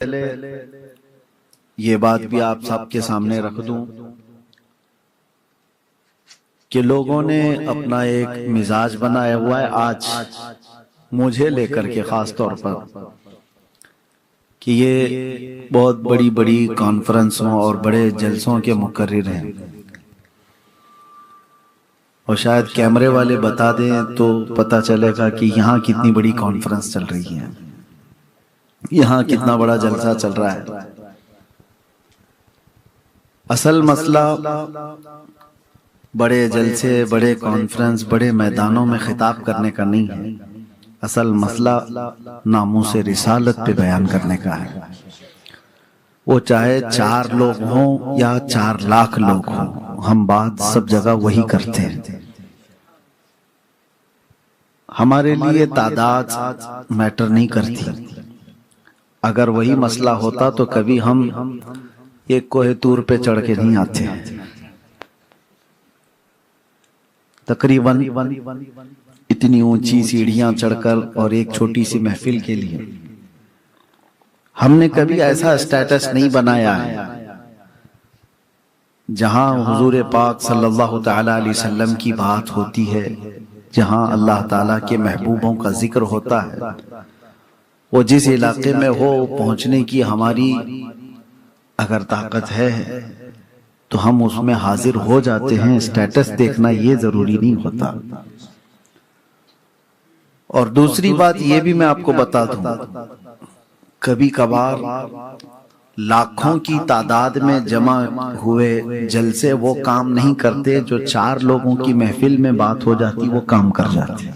پہلے یہ بات بھی آپ سب کے سامنے رکھ دوں کہ لوگوں نے اپنا ایک مزاج بنایا ہوا ہے آج مجھے لے کر کے خاص طور پر کہ یہ بہت بڑی بڑی کانفرنسوں اور بڑے جلسوں کے مقرر ہیں، اور شاید کیمرے والے بتا دیں تو پتہ چلے گا کہ یہاں کتنی بڑی کانفرنس چل رہی ہے، یہاں کتنا بڑا جلسہ چل رہا ہے۔ اصل مسئلہ بڑے جلسے، بڑے کانفرنس، بڑے میدانوں میں خطاب کرنے کا نہیں ہے، اصل مسئلہ ناموس رسالت پہ بیان کرنے کا ہے۔ وہ چاہے 4 لوگ ہوں یا 4 لاکھ لوگ ہوں، ہم بات سب جگہ وہی کرتے ہیں۔ ہمارے لیے تعداد میٹر نہیں کرتی۔ اگر وہی مسئلہ ہوتا تو کبھی ہم ایک کوہ طور پہ چڑھ کے نہیں آتے۔ تقریباً اتنی اونچی سیڑھیاں چڑھ کر اور ایک چھوٹی سی محفل کے لیے ہم نے کبھی ایسا اسٹیٹس نہیں بنایا ہے جہاں حضور پاک صلی اللہ تعالی علیہ وسلم کی بات ہوتی ہے، جہاں اللہ تعالیٰ کے محبوبوں کا ذکر ہوتا ہے، وہ جس علاقے میں ہو پہنچنے کی ہماری اگر طاقت ہے تو ہم اس میں حاضر ہو جاتے ہیں۔ اسٹیٹس دیکھنا یہ ضروری نہیں ہوتا۔ اور دوسری بات یہ بھی میں آپ کو بتا دوں، کبھی کبھار لاکھوں کی تعداد میں جمع ہوئے جلسے وہ کام نہیں کرتے جو 4 لوگوں کی محفل میں بات ہو جاتی وہ کام کر جاتے۔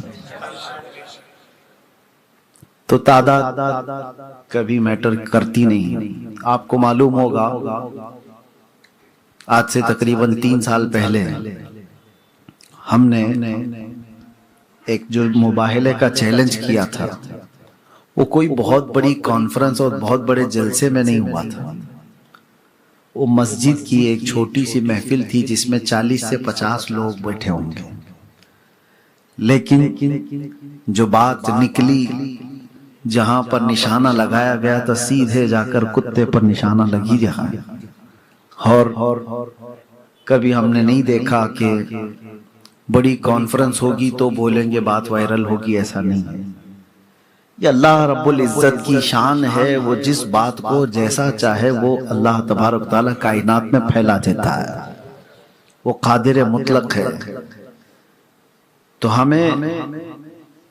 تو تعداد کبھی میٹر کرتی نہیں۔ آپ کو معلوم ہوگا آج سے تقریباً 3 سال پہلے ہم نے ایک جو مباہلے کا چیلنج کیا تھا، وہ کوئی بہت بڑی کانفرنس اور بہت بڑے جلسے میں نہیں ہوا تھا، وہ مسجد کی ایک چھوٹی سی محفل تھی جس میں 40 سے 50 لوگ بیٹھے ہوں گے، لیکن جو بات نکلی، جہاں پر نشانہ لگایا گیا تھا سیدھے جا کر کتے پر نشانہ لگی رہا ہے۔ اور کبھی ہم نے نہیں دیکھا کہ بڑی کانفرنس ہوگی تو بولیں گے بات وائرل ہوگی، ایسا نہیں ہے۔ یہ اللہ رب العزت کی شان ہے، وہ جس بات کو جیسا چاہے وہ اللہ تبارک تعالیٰ کائنات میں پھیلا دیتا ہے، وہ قادر مطلق ہے۔ تو ہمیں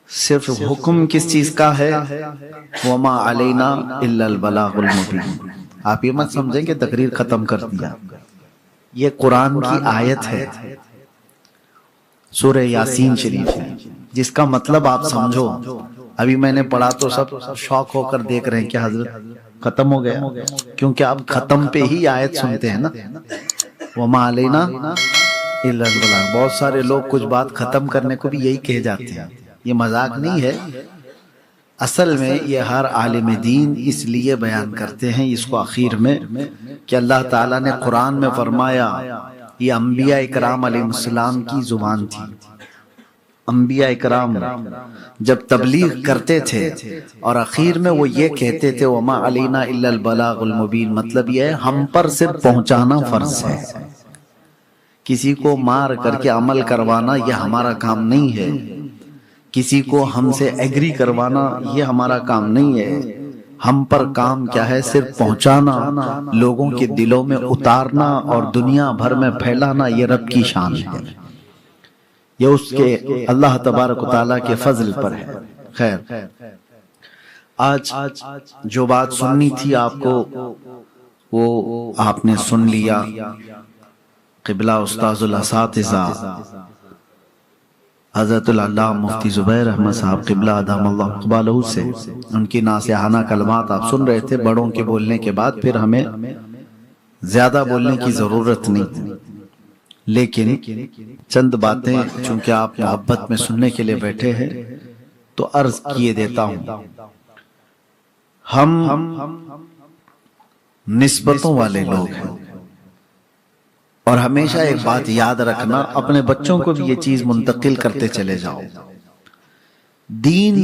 صرف حکم کس چیز کا ہے؟ وَمَا عَلَيْنَا إِلَّا الْبَلَاغُ الْمُبِينُ۔ آپ یہ مت سمجھیں کہ تقریر ختم کر دیا، یہ قرآن کی آیت ہے، سورہ یاسین شریف ہے، جس کا مطلب آپ سمجھو۔ ابھی میں نے پڑھا تو سب شوق ہو کر دیکھ رہے ہیں کہ حضرت ختم ہو گیا، کیونکہ آپ ختم پہ ہی آیت سنتے ہیں نا، وَمَا عَلَيْنَا إِلَّا الْبَلَاغُ۔ بہت سارے لوگ کچھ بات ختم کرنے کو بھی یہی کہہ جاتے ہیں، یہ مذاق نہیں ہے۔ اصل میں یہ ہر عالم دین اس لیے بیان کرتے ہیں اس کو آخر میں کہ اللہ تعالیٰ نے قرآن میں فرمایا، یہ انبیاء اکرام علیہ السلام کی زبان تھی۔ انبیاء اکرام جب تبلیغ کرتے تھے اور آخر میں وہ یہ کہتے تھے وَمَا عَلَيْنَا إِلَّا الْبَلَاغُ الْمُبِينُ، مطلب یہ ہے ہم پر صرف پہنچانا فرض ہے، کسی کو مار کر کے عمل کروانا یہ ہمارا کام نہیں ہے، کسی کو ہم سے ایگری کروانا یہ ہمارا کام نہیں ہے۔ ہم پر کام کیا ہے؟ صرف پہنچانا، لوگوں کے دلوں میں اتارنا اور دنیا بھر میں پھیلانا، یہ رب کی شان ہے، یہ اس کے اللہ تبارک و تعالیٰ کے فضل پر ہے۔ خیر، آج جو بات سننی تھی آپ کو وہ آپ نے سن لیا۔ قبلہ استاذ الاساتذہ حضرت العلامہ مفتی زبیر احمد صاحب قبلہ ادام اللہ اقبالہ سے ان کی ناصحانہ کلمات آپ سن رہے تھے۔ بڑوں کے بولنے کے بعد پھر ہمیں زیادہ بولنے کی ضرورت نہیں، لیکن چند باتیں چونکہ آپ محبت میں سننے کے لیے بیٹھے ہیں تو عرض کیے دیتا ہوں۔ ہم نسبتوں والے لوگ ہیں، اور ہمیشہ ایک بات یاد رکھنا، اپنے بچوں کو بھی یہ چیز منتقل کرتے چلے جاؤ، دین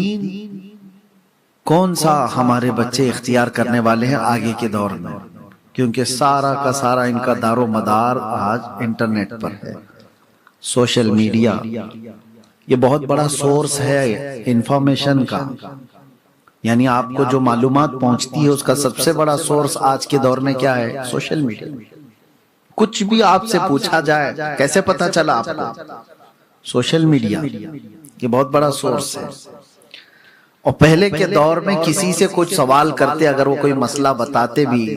کون سا ہمارے بچے اختیار کرنے والے ہیں آگے کے دور میں، کیونکہ سارا کا سارا ان کا دار و مدار آج انٹرنیٹ پر ہے۔ سوشل میڈیا یہ بہت بڑا سورس ہے انفارمیشن کا، یعنی آپ کو جو معلومات پہنچتی ہے اس کا سب سے بڑا سورس آج کے دور میں کیا ہے؟ Social media. کچھ بھی آپ سے پوچھا جائے کیسے پتا چلا آپ کو؟ سوشل میڈیا یہ بہت بڑا سورس ہے۔ اور پہلے کے دور میں کسی سے کچھ سوال کرتے، اگر وہ کوئی مسئلہ بتاتے بھی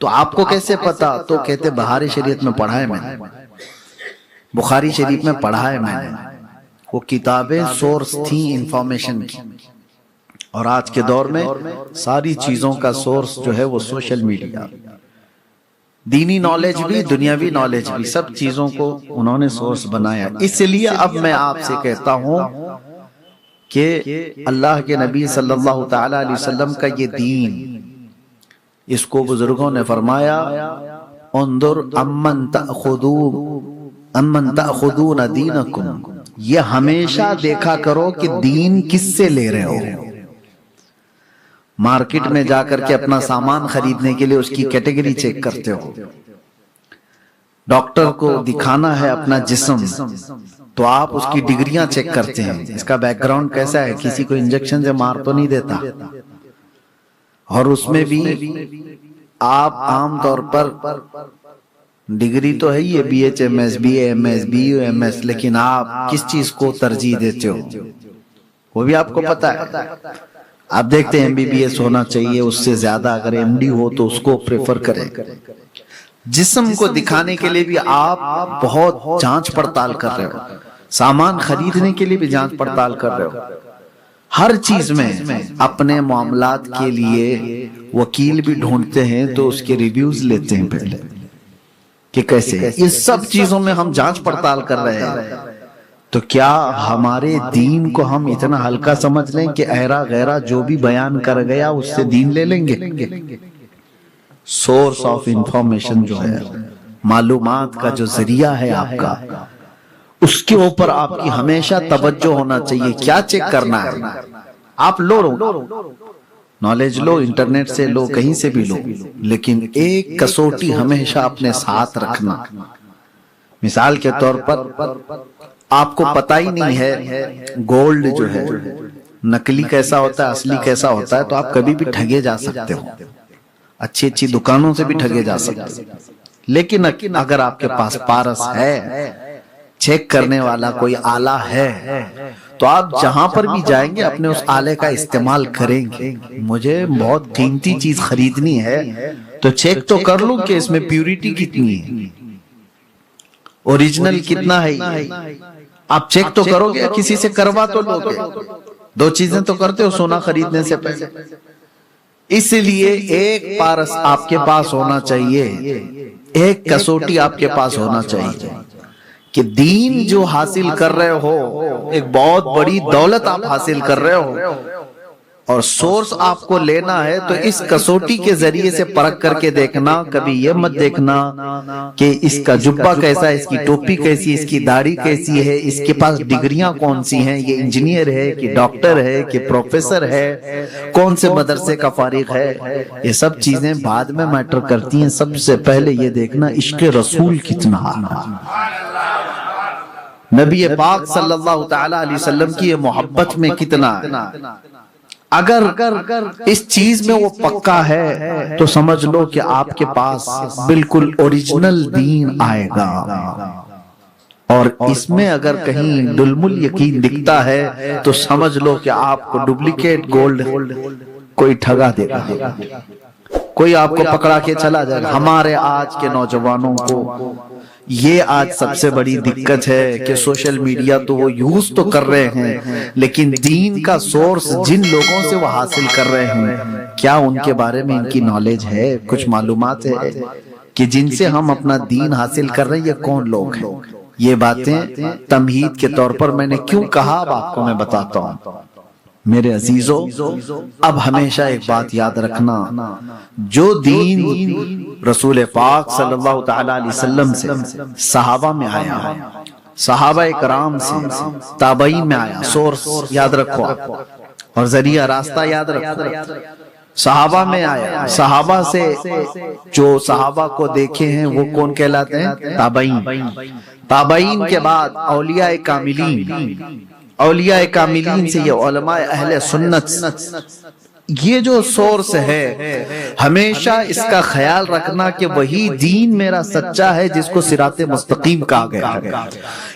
تو آپ کو کیسے پتا؟ تو کہتے بہاری شریعت میں پڑھا ہے میں نے، بخاری شریف میں پڑھا ہے میں نے۔ وہ کتابیں سورس تھیں انفارمیشن کی، اور آج کے دور میں ساری چیزوں کا سورس جو ہے وہ سوشل میڈیا۔ دینی نالج بھی، دنیاوی نالج بھی، سب چیزوں کو انہوں نے سورس بنایا۔ اس لیے اب میں آپ سے کہتا ہوں کہ اللہ کے نبی صلی اللہ تعالی علیہ وسلم کا یہ دین، اس کو بزرگوں نے فرمایا انظر امن تأخذون دینکم، یہ ہمیشہ دیکھا کرو کہ دین کس سے لے رہے ہو۔ مارکیٹ میں جا کر کے اپنا سامان خریدنے کے لیے اس کی کیٹیگری چیک کرتے ہو، ڈاکٹر کو دکھانا ہے اپنا جسم تو آپ اس کی ڈگریاں چیک کرتے ہیں، اس کا بیک گراؤنڈ کیسا ہے، کسی کو انجیکشن سے مار تو نہیں دیتا، اور اس میں بھی آپ عام طور پر ڈگری تو ہے یہ B H M S, B A M S, B U M S, لیکن آپ کس چیز کو ترجیح دیتے ہو وہ بھی آپ کو پتا ہے۔ آپ دیکھتے ہیں ایم بی بی ایس ہونا چاہیے، اس سے زیادہ اگر ایم ڈی ہو تو اس کو پریفر کریں۔ جسم کو دکھانے کے لیے بھی آپ بہت جانچ پڑتال کر رہے ہو، سامان خریدنے کے لیے بھی جانچ پڑتال کر رہے ہو، ہر چیز میں اپنے معاملات کے لیے وکیل بھی ڈھونڈتے ہیں تو اس کے ریویوز لیتے ہیں پہلے کہ کیسے۔ یہ سب چیزوں میں ہم جانچ پڑتال کر رہے ہیں، تو کیا ہمارے دین کو ہم اتنا ہلکا سمجھ لیں کہ ایرا غیرہ جو بھی بیان کر گیا اس سے دین لے لیں گے؟ سورس آف انفارمیشن جو ہے، معلومات کا جو ذریعہ ہے آپ کا، اس کے اوپر آپ کی ہمیشہ توجہ ہونا چاہیے۔ کیا چیک کرنا ہے؟ آپ لو نالج لو، انٹرنیٹ سے لو، کہیں سے بھی لو، لیکن ایک کسوٹی ہمیشہ اپنے ساتھ رکھنا۔ مثال کے طور پر آپ کو پتہ ہی نہیں ہے گولڈ جو ہے نقلی کیسا ہوتا ہے، اصلی کیسا ہوتا ہے، تو آپ کبھی بھی ٹھگے جا سکتے ہو، اچھی اچھی دکانوں سے بھی ٹھگے جا سکتے، لیکن اگر آپ کے پاس پارس ہے، چیک کرنے والا کوئی آلہ ہے، تو آپ جہاں پر بھی جائیں گے اپنے اس آلے کا استعمال کریں گے۔ مجھے بہت قیمتی چیز خریدنی ہے تو چیک تو کر لوں کہ اس میں پیوریٹی کتنی ہے، اوریجنل کتنا ہے۔ آپ چیک تو کرو گے، کسی سے کروا تو لو گے، دو چیزیں تو کرتے ہو سونا خریدنے سے پہلے۔ اس لیے ایک پارس آپ کے پاس ہونا چاہیے، ایک کسوٹی آپ کے پاس ہونا چاہیے کہ دین جو حاصل کر رہے ہو ایک بہت بڑی دولت آپ حاصل کر رہے ہو، اور سورس آپ کو لینا ہے تو اس کسوٹی کے ذریعے سے پرکھ کر کے دیکھنا۔ کبھی یہ مت دیکھنا کہ اس کا جبہ کیسا ہے، اس کی ٹوپی کیسی ہے، اس کی داڑھی کیسی ہے، اس کے پاس ڈگریاں کون سی ہیں، یہ انجینئر ہے کہ ڈاکٹر ہے کہ پروفیسر ہے، کون سے مدرسے کا فارغ ہے۔ یہ سب چیزیں بعد میں میٹر کرتی ہیں، سب سے پہلے یہ دیکھنا عشق رسول کتنا ہے، نبی پاک صلی اللہ تعالی علیہ وسلم کی یہ محبت میں کتنا ہے۔ اگر اس چیز میں وہ پکا ہے تو سمجھ لو کہ آپ کے پاس بالکل اوریجنل دین آئے گا، اور اس میں اگر کہیں ظلم الیقین دکھتا ہے تو سمجھ لو کہ آپ کو ڈپلیکیٹ گولڈ کوئی ٹھگا دے گا، کوئی آپ کو پکڑا کے چلا جائے گا۔ ہمارے آج کے نوجوانوں کو یہ آج سب سے بڑی دقت ہے کہ سوشل میڈیا تو وہ یوز تو کر رہے ہیں، لیکن دین کا سورس جن لوگوں سے وہ حاصل کر رہے ہیں، کیا ان کے بارے میں ان کی نالج ہے، کچھ معلومات ہے کہ جن سے ہم اپنا دین حاصل کر رہے ہیں یہ کون لوگ ہیں؟ یہ باتیں تمہید کے طور پر میں نے کیوں کہا اب آپ کو میں بتاتا ہوں۔ میرے عزیزو، اب ہمیشہ ایک بات یاد رکھنا، جو دین رسول پاک صلی اللہ تعالی علیہ وسلم سے صحابہ میں آیا، صحابہ کرام سے، تابعین میں آیا، سورس یاد رکھو آپ، اور ذریعہ راستہ یاد رکھو، صحابہ میں آیا، صحابہ سے جو صحابہ کو دیکھے ہیں وہ کون کہلاتے ہیں؟ تابعین۔ تابعین کے بعد اولیاء کاملین، اولیاء کاملین سے یہ علماء اہل سنت۔ یہ جو سورس ہے ہمیشہ اس کا خیال رکھنا کہ وہی دین میرا سچا ہے جس کو صراط مستقیم کہا گیا ہے۔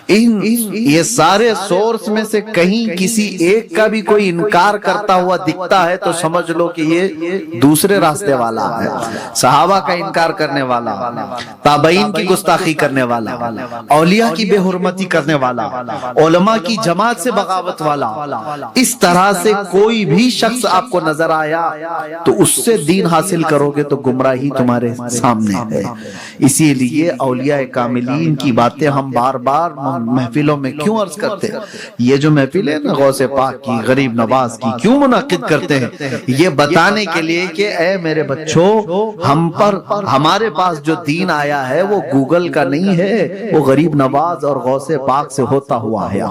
یہ سارے سورس میں سے کہیں کسی ایک کا بھی کوئی انکار کرتا ہوا دکھتا ہے تو سمجھ لو کہ یہ دوسرے راستے والا ہے، صحابہ کا انکار کرنے والا، تابعین کی گستاخی کرنے والا، اولیاء کی بے حرمتی کرنے والا، علماء کی جماعت سے بغاوت والا۔ اس طرح سے کوئی بھی شخص آپ کو نظر آیا تو اس سے دین حاصل کرو گے تو گمراہی تمہارے سامنے ہے۔ اسی لیے اولیاء کاملین کی باتیں ہم بار بار محفلوں میں کیوں عرض کرتے ہیں؟ یہ جو محفل ہے نا غوث پاک کی، غریب نواز کی، کیوں منعقد کرتے ہیں؟ یہ بتانے کے لیے کہ اے میرے بچوں، ہمارے پاس جو دین آیا ہے وہ گوگل کا نہیں ہے، وہ غریب نواز اور غوث پاک سے ہوتا ہوا ہے۔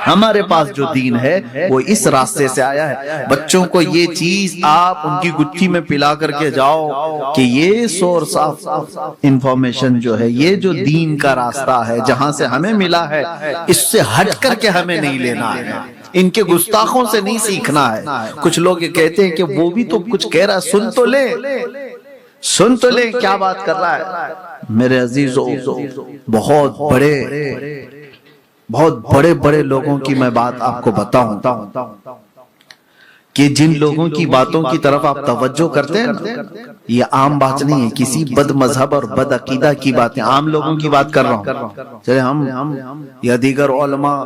ہمارے پاس جو دین ہے وہ اس راستے سے آیا ہے۔ بچوں کو یہ چیز آپ ان کی گٹھی میں پلا کر کے جاؤ کہ یہ سورس آف انفارمیشن جو ہے، یہ جو دین کا راستہ ہے جہاں سے ہمیں ملا ہے، اس سے ہٹ کر کے ہمیں نہیں لینا ہے، ان کے گستاخوں سے نہیں سیکھنا ہے۔ کچھ لوگ یہ کہتے ہیں کہ وہ بھی تو کچھ کہہ رہا ہے، سن تو لے، سن تو لے کیا بات کر رہا ہے۔ میرے عزیزو، بہت بڑے بڑے لوگوں کی میں بات آپ کو بتاؤں کہ جن لوگوں کی باتوں کی طرف آپ توجہ کرتے ہیں نا، یہ عام بات نہیں ہے، کسی بد مذہب اور بد عقیدہ کی باتیں، عام لوگوں کی بات کر رہا ہوں۔ چلے ہم یا دیگر علماء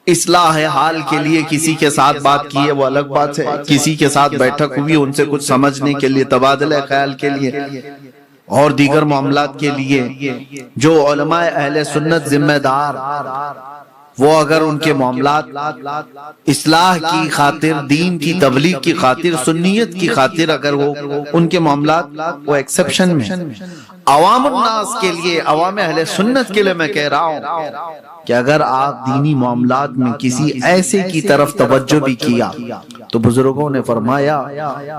اصلاح حال کے لیے کسی کے ساتھ بات کی ہے وہ الگ بات ہے، کسی کے ساتھ بیٹھک ہوئی ان سے کچھ سمجھنے کے لیے، تبادلہ خیال کے لیے اور دیگر معاملات کے لیے، جو علماء اہل سنت ذمہ دار وہ اگر ان کے معاملات اصلاح کی خاطر، دین کی تبلیغ کی خاطر، سنیت کی خاطر اگر وہ ان کے معاملات وہ ایکسپشن میں، عوام الناس کے لیے، عوام اہل سنت کے لیے میں کہہ رہا ہوں کہ اگر آپ دینی معاملات میں کسی ایسے کی طرف توجہ بھی کیا تو بزرگوں نے فرمایا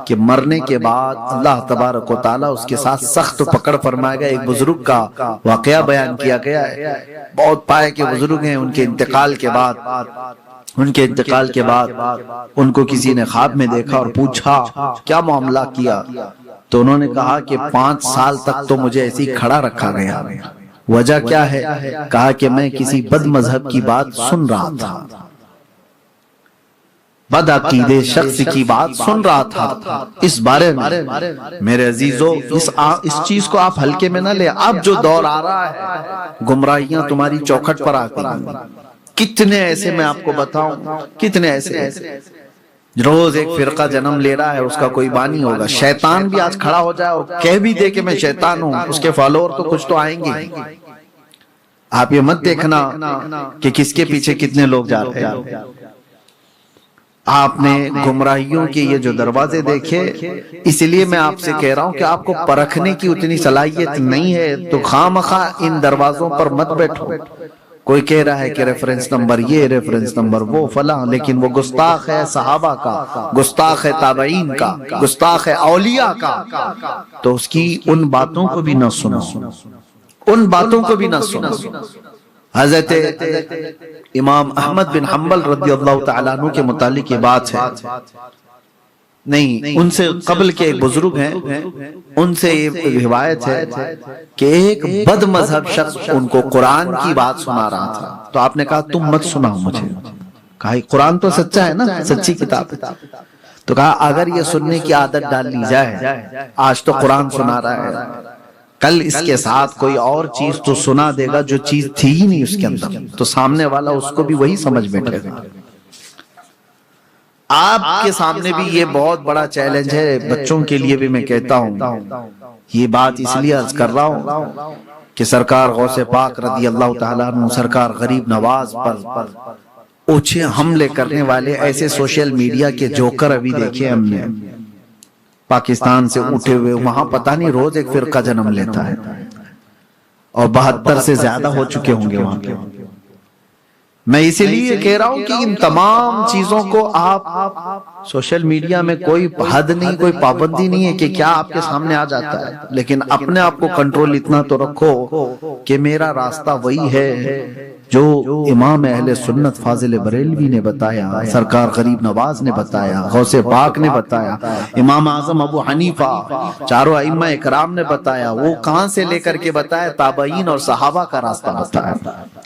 کہ مرنے کے بعد اللہ تبارک و تعالیٰ اس کے ساتھ سخت پکڑ فرمائے گا۔ ایک بزرگ کا واقعہ بیان کیا گیا ہے، بہت پائے کے بزرگ ہیں، ان کے انتقال کے بعد ان کو کسی نے خواب میں دیکھا اور پوچھا کیا معاملہ کیا، تو انہوں نے کہا کہ 5 سال تک تو مجھے ایسے ہی کھڑا رکھا گیا۔ وجہ کیا ہے؟ کہا کہ میں کسی بد مذہب کی بات سن رہا تھا، بد عقیدے شخص کی بات سن رہا تھا۔ اس بارے میں میرے عزیزو، اس چیز کو آپ ہلکے میں نہ لیں۔ اب جو دور آ رہا ہے، گمراہیاں تمہاری چوکھٹ پر آ گئی، کتنے ایسے میں آپ کو بتاؤں، کتنے ایسے روز ایک فرقہ جنم لے رہا ہے، اس کا کوئی بانی ہوگا۔ شیطان بھی آج کھڑا ہو جائے اور کہہ بھی دے کہ میں شیطان ہوں، اس کے فالوور تو کچھ تو آئیں گے۔ آپ یہ مت دیکھنا کہ کس کے پیچھے کتنے لوگ جا رہے ہیں۔ آپ نے گمراہیوں کے یہ جو دروازے دیکھے، اس لیے میں آپ سے کہہ رہا ہوں کہ آپ کو پرکھنے کی اتنی صلاحیت نہیں ہے تو خواہ ان دروازوں پر مت بیٹھو۔ کوئی کہہ رہا ہے کہ ریفرنس نمبر یہ، ریفرنس نمبر وہ، فلاں، لیکن وہ گستاخ ہے صحابہ کا، گستاخ ہے تابعین کا، گستاخ ہے اولیاء کا، تو اس کی ان باتوں کو بھی نہ سنو، ان باتوں کو بھی نہ سنو۔ حضرت امام احمد بن حنبل رضی اللہ تعالیٰ عنہ کے متعلق یہ بات ہے، نہیں ان سے قبل کے ایک بزرگ ہیں، ان سے یہ روایت ہے کہ ایک بد مذہب شخص ان کو قرآن کی بات سنا رہا تھا، تو آپ نے کہا تم مت سناؤ مجھے، کہا قرآن تو سچا ہے نا، سچی کتاب ہے، تو کہا اگر یہ سننے کی عادت ڈال لی جائے، آج تو قرآن سنا رہا ہے، کل اس کے ساتھ کوئی اور چیز تو سنا دے گا جو چیز تھی ہی نہیں اس کے اندر، تو سامنے والا اس کو بھی وہی سمجھ بیٹھے گا۔ آپ کے سامنے بھی یہ بہت بڑا چیلنج ہے، بچوں کے لیے بھی میں کہتا ہوں، یہ بات اس لیے عرض کر رہا ہوں کہ سرکار غوث پاک رضی اللہ تعالیٰ عنہ، سرکار غریب نواز پر اوچھے حملے کرنے والے ایسے سوشل میڈیا کے جوکر ابھی دیکھے ہم نے، پاکستان سے اٹھے ہوئے، وہاں پتہ نہیں روز ایک فرقہ جنم لیتا ہے، اور 72 سے زیادہ ہو چکے ہوں گے وہاں پہ۔ میں اسی لیے کہہ رہا ہوں کہ ان تمام چیزوں کو آپ سوشل میڈیا میں کوئی حد نہیں، کوئی پابندی نہیں ہے کہ کیا آپ کے سامنے آ جاتا ہے، لیکن اپنے آپ کو کنٹرول اتنا تو رکھو کہ میرا راستہ وہی ہے جو امام اہل سنت فاضل بریلوی نے بتایا، سرکار غریب نواز نے بتایا، غوث پاک نے بتایا، امام اعظم ابو حنیفہ، چاروں ائمہ اکرام نے بتایا۔ وہ کہاں سے لے کر کے بتایا؟ تابعین اور صحابہ کا راستہ بتایا۔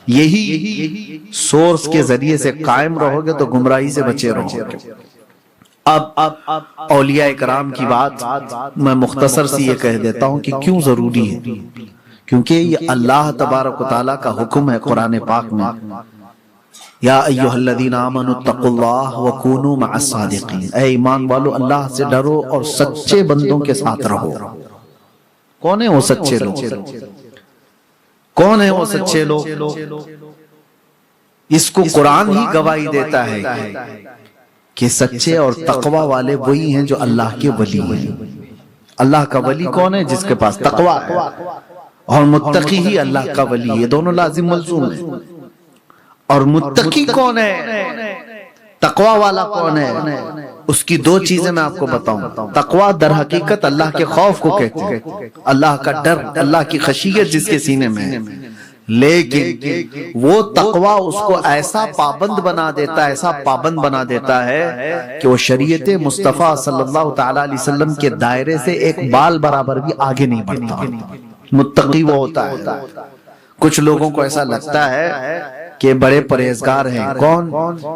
یہی سورس کے ذریعے سے قائم رہو گے تو گمراہی سے بچے رہو گے۔ اب اولیاء اکرام کی بات میں مختصر سی یہ کہہ دیتا ہوں کہ کیوں ضروری ہے، کیونکہ یہ اللہ تبارک و تعالیٰ کا حکم ہے قرآن پاک میں، یا ایھا الذین آمنوا اتقوا اللہ وکونوا مع الصادقین، اے ایمان والو اللہ سے ڈرو اور سچے بندوں کے ساتھ رہو۔ کون ہیں وہ سچے لوگ؟ کون ہیں وہ سچے لوگ؟ اس کو قرآن ہی گواہی دیتا ہے کہ سچے اور تقوی والے وہی ہیں جو اللہ کے ولی ہیں۔ اللہ کا ولی کون ہے؟ جس کے پاس تقوی ہے، اور متقی ہی اللہ کا ولی ہے، یہ دونوں لازم ملزوم ہیں۔ اور متقی کون ہے، تقوی والا کون ہے؟ اس کی دو چیزیں میں آپ کو بتاؤں۔ تقوی در حقیقت اللہ کے خوف کو کہتے ہیں، اللہ کا ڈر، اللہ کی خشیت جس کے سینے میں ہے، لیکن وہ تقوی اس کو ایسا پابند بنا دیتا ہے، ایسا پابند بنا دیتا ہے کہ وہ شریعت مصطفیٰ صلی اللہ تعالی علیہ وسلم کے دائرے سے ایک بال برابر بھی آگے نہیں بڑھتا۔ متقی وہ ہوتا ہے۔ کچھ لوگوں کو ایسا لگتا ہے کہ بڑے پرہیزگار ہیں، کون؟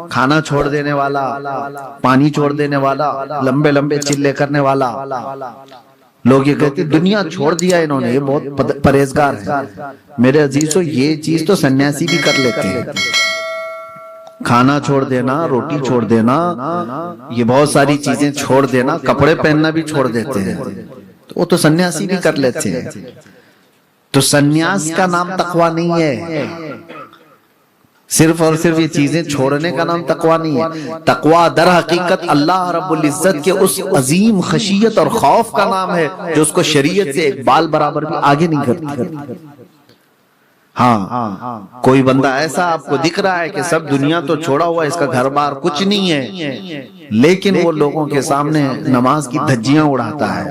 کھانا چھوڑ دینے والا، پانی چھوڑ دینے والا، لمبے لمبے چلے کرنے والا۔ لوگ یہ کہتے ہیں دنیا چھوڑ دیا انہوں نے، یہ بہت پرہیزگار ہیں۔ میرے عزیزو، یہ چیز تو سنیاسی بھی کر لیتے ہیں، کھانا چھوڑ دینا، روٹی چھوڑ دینا، یہ بہت ساری چیزیں چھوڑ دینا، کپڑے پہننا بھی چھوڑ دیتے ہیں، وہ تو سنیاسی بھی کر لیتے ہیں۔ تو سنیاس کا نام تقوی نہیں ہے، صرف اور صرف یہ چیزیں چھوڑنے کا نام تقوی نہیں ہے۔ تقوی در حقیقت اللہ رب العزت کے اس عظیم خشیت اور خوف کا نام ہے جو اس کو شریعت سے ایک بال برابر بھی آگے نہیں کرتی۔ ہاں، کوئی بندہ ایسا آپ کو دکھ رہا ہے کہ سب دنیا تو چھوڑا ہوا، اس کا گھر بار کچھ نہیں ہے، لیکن وہ لوگوں کے سامنے نماز کی دھجیاں اڑاتا ہے۔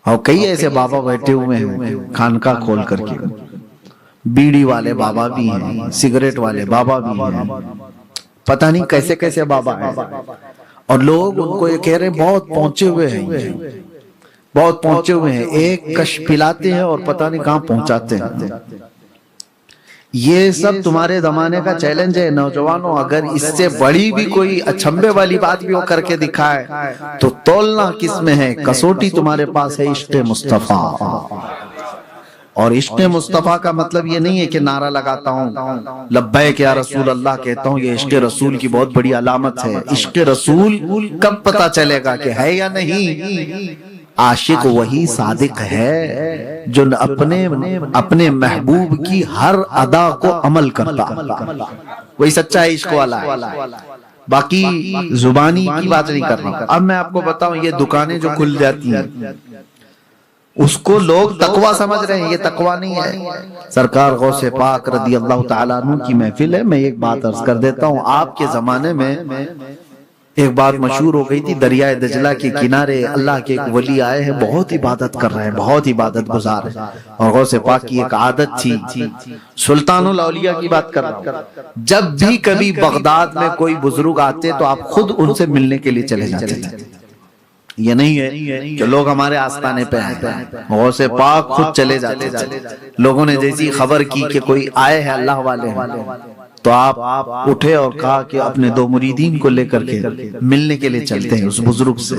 اور کئی ایسے بابا بیٹھے ہوئے ہیں خانقاہ کھول کر کے، بیڑی والے بابا بھی ہیں، سگریٹ والے بابا بھی ہیں، پتہ نہیں کیسے کیسے بابا ہیں، اور لوگ ان کو یہ کہہ رہے ہیں بہت پہنچے ہوئے ہیں، بہت پہنچے ہوئے ہیں، ایک کش پلاتے ہیں اور پتہ نہیں کہاں پہنچاتے ہیں۔ یہ سب تمہارے زمانے کا چیلنج ہے نوجوانوں۔ اگر اس سے بڑی بھی کوئی اچھمبے والی بات بھی وہ کر کے دکھائے تو تولنا کس میں ہے؟ کسوٹی تمہارے پاس ہے عشق مصطفیٰ۔ اور عشق مصطفیٰ کا مطلب یہ نہیں ہے کہ نعرہ لگاتا ہوں لبیک یا رسول اللہ کہتا ہوں، یہ عشق رسول کی بہت بڑی علامت ہے۔ عشق رسول کب پتا چلے گا کہ ہے یا نہیں؟ عاشق وہی صادق ہے جو اپنے محبوب کی ہر ادا کو عمل کرتا، وہی سچا عشق والا ہے۔ باقی زبانی کی بات نہیں کر رہا۔ اب میں آپ کو بتاؤں، یہ دکانیں جو کھل جاتی ہیں اس کو لوگ تقوی سمجھ رہے ہیں، یہ تقوی نہیں ہے۔ سرکار غوث پاک رضی اللہ تعالیٰ عنہ کی محفل ہے، میں ایک بات عرض کر دیتا ہوں۔ آپ کے زمانے میں ایک بات مشہور ہو گئی تھی، دریائے دجلہ کے کنارے اللہ کے ایک ولی آئے ہیں، بہت عبادت کر رہے ہیں، بہت عبادت گزار ہیں، اور غوث پاک کی ایک عادت تھی، سلطان الاولیاء کی بات کر رہا ہوں، جب بھی کبھی بغداد میں کوئی بزرگ آتے تو آپ خود ان سے ملنے کے لیے چلے جاتے تھے۔ یہ نہیں ہے کہ لوگ ہمارے آستانے پہ آئے، غوث پاک خود چلے جاتے تھے۔ لوگوں نے جیسی خبر کی کہ کوئی آئے ہیں اللہ والے ہیں تو آپ اٹھے اور کہا کہ اپنے دو مریدین کو لے کر کے ملنے کے لیے چلتے ہیں، اس بزرگ سے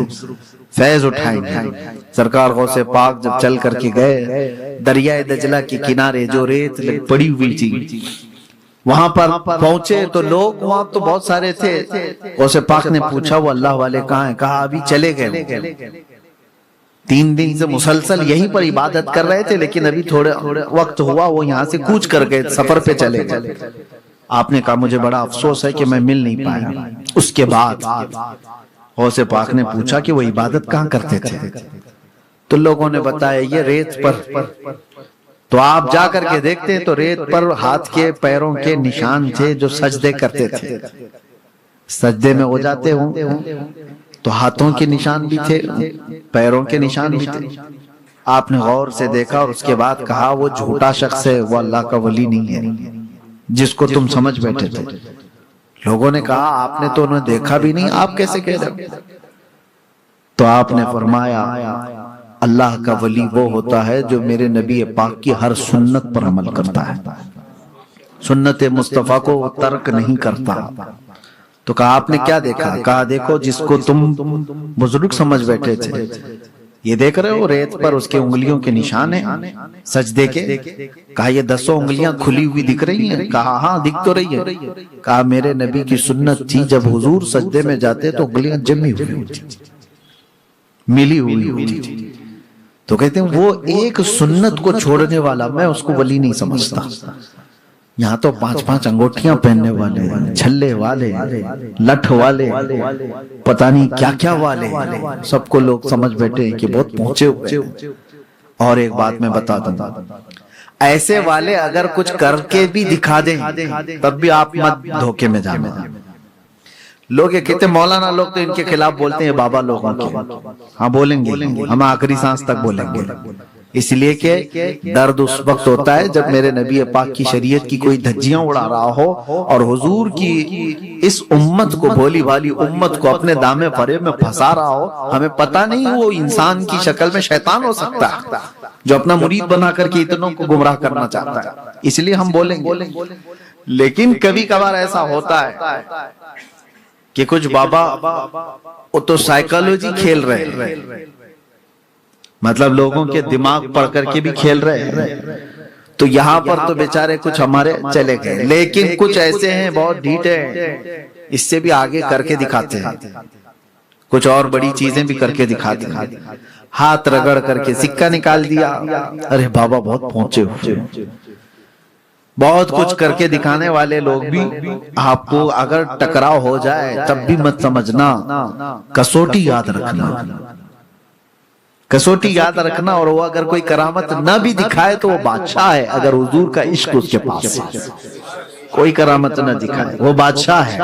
فیض اٹھائیں گے۔ سرکار غوث پاک جب چل کر کے گئے دریائے دجلہ کے کنارے جو ریت پڑی ہوئی تھی وہاں پر پہنچے تو لوگ وہاں تو بہت سارے تھے۔ غوث پاک نے پوچھا وہ اللہ والے کہاں ہیں؟ کہا ابھی چلے گئے، 3 دن سے مسلسل یہیں پر عبادت کر رہے تھے، لیکن ابھی تھوڑے وقت ہوا وہ یہاں سے کوچ کر گئے، سفر پہ چلے گئے۔ آپ نے کہا مجھے بڑا افسوس ہے کہ میں مل نہیں پایا۔ اس کے بعد غوث پاک نے پوچھا کہ وہ عبادت کہاں کرتے تھے؟ تو لوگوں نے بتایا یہ ریت پر تو آپ جا کر کے دیکھتے تو ریت پر ہاتھ کے پیروں کے نشان تھے جو سجدے کرتے تھے، سجدے میں ہو جاتے ہوں تو ہاتھوں کے نشان بھی تھے، پیروں کے نشان بھی تھے۔ آپ نے غور سے دیکھا اور اس کے بعد کہا وہ جھوٹا شخص ہے، وہ اللہ کا ولی نہیں ہے جس کو تم سمجھ بیٹھے تھے۔ لوگوں نے کہا آپ نے تو انہیں دیکھا بھی نہیں، آپ کیسے کہہ رہے ہو؟ تو آپ نے فرمایا اللہ کا ولی وہ ہوتا ہے جو میرے نبی پاک کی ہر سنت پر عمل کرتا ہے، سنت مصطفیٰ کو ترک نہیں کرتا۔ تو کہا آپ نے کیا دیکھا؟ کہا دیکھو جس کو تم بزرگ سمجھ بیٹھے تھے، یہ دیکھ رہے ہو ریت پر اس کے انگلیوں کے نشان ہیں سجدے کے۔ کہا یہ 10 انگلیاں کھلی ہوئی دکھ رہی ہیں؟ کہا ہاں دکھ تو رہی ہے۔ کہا میرے نبی کی سنت تھی جب حضور سجدے میں جاتے تو انگلیاں جمی ہوئی ہوتی، ملی ہوئی ہوتی۔ تو کہتے ہیں وہ ایک سنت کو چھوڑنے والا میں اس کو ولی نہیں سمجھتا۔ یہاں تو 5 انگوٹھیاں پہننے والے، چھلے والے، لٹھ والے، پتہ نہیں کیا کیا والے، سب کو لوگ سمجھ بیٹھے ہیں کہ بہت پہنچے ہوئے ہیں۔ اور ایک بات میں بتا دوں، ایسے والے اگر کچھ کر کے بھی دکھا دیں تب بھی آپ مت دھوکے میں جانا۔ لوگ یہ کہتے ہیں مولانا لوگ تو ان کے خلاف بولتے ہیں بابا لوگوں کے، ہاں بولیں گے، ہم آخری سانس تک بولیں گے، اس لیے کہ درد اس وقت ہوتا ہے جب میرے نبی پاک کی شریعت کی کوئی دھجیاں اڑا رہا ہو اور حضور کی اس امت کو، بھولی بھالی امت کو اپنے دامے فریب میں پھنسا رہا ہو۔ ہمیں پتہ نہیں وہ انسان کی شکل میں شیطان ہو سکتا ہے جو اپنا مرید بنا کر کے اتنوں کو گمراہ کرنا چاہتا ہے، اس لیے ہم بولیں گے۔ لیکن کبھی کبھار ایسا ہوتا ہے کہ کچھ بابا وہ تو سائیکالوجی کھیل رہے ہیں، مطلب لوگوں کے دماغ پڑھ کر کے بھی کھیل رہے ہیں۔ تو یہاں پر تو بیچارے کچھ ہمارے چلے گئے، لیکن کچھ ایسے ہیں بہت ڈھیٹے ہیں، اس سے بھی آگے کر کے دکھاتے ہیں، کچھ اور بڑی چیزیں بھی کر کے دکھاتے ہیں۔ ہاتھ رگڑ کر کے سکہ نکال دیا، ارے بابا بہت پہنچے ہوئے۔ بہت کچھ کر کے دکھانے والے لوگ بھی آپ کو اگر ٹکراؤ ہو جائے تب بھی مت سمجھنا، کسوٹی یاد رکھنا، کسوٹی یاد رکھنا۔ اور وہ اگر کوئی کرامت نہ بھی دکھائے تو وہ بادشاہ ہے، اگر حضور کا عشق اس کے پاس ہے، کوئی کرامت نہ دکھائے وہ بادشاہ ہے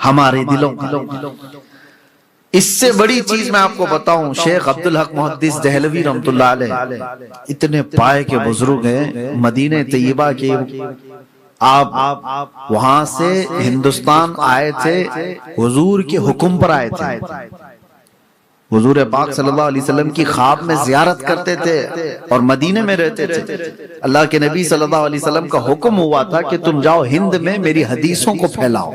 ہمارے دلوں کا۔ اس سے بڑی چیز میں آپ کو بتاؤں، شیخ عبدالحق محدث دہلوی رحمۃ اللہ علیہ اتنے پائے کے بزرگ ہیں، مدینہ طیبہ کے، آپ وہاں سے ہندوستان آئے تھے، حضور کے حکم پر آئے تھے، حضور پاک صلی اللہ علیہ وسلم کی خواب میں زیارت کرتے تھے اور مدینے میں رہتے تھے۔ اللہ کے نبی صلی اللہ علیہ وسلم کا حکم ہوا تھا کہ تم جاؤ ہند میں میری حدیثوں کو پھیلاؤ۔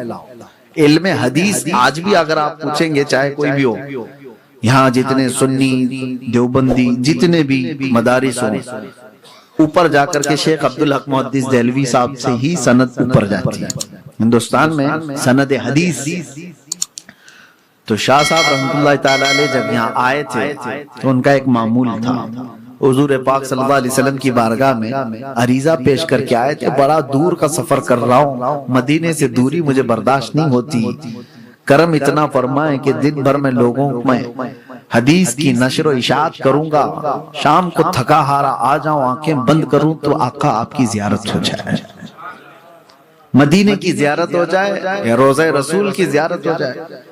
علم حدیث آج بھی اگر آپ پوچھیں گے چاہے کوئی بھی ہو، یہاں جتنے سنی دیوبندی جتنے بھی مدارس ہوں، اوپر جا کر کے شیخ عبدالحق محدث دہلوی صاحب سے ہی سند اوپر جاتی ہے ہندوستان میں، سند حدیث۔ تو شاہ صاحب رحمۃ اللہ تعالی علیہ جب یہاں آئے تھے تو ان کا ایک معمول تھا، حضور پاک صلی اللہ علیہ وسلم کی بارگاہ میں عریضہ پیش کر کے آئے تھے، بڑا دور کا سفر کر رہا ہوں، مدینے سے دوری مجھے برداشت نہیں ہوتی، کرم اتنا فرمائیں کہ دن بھر میں لوگوں میں حدیث کی نشر و اشاعت کروں گا، شام کو تھکا ہارا آ جاؤں، آنکھیں بند کروں تو آقا آپ کی زیارت ہو جائے، مدینے کی زیارت ہو جائے یا روضہ رسول کی زیارت ہو جائے۔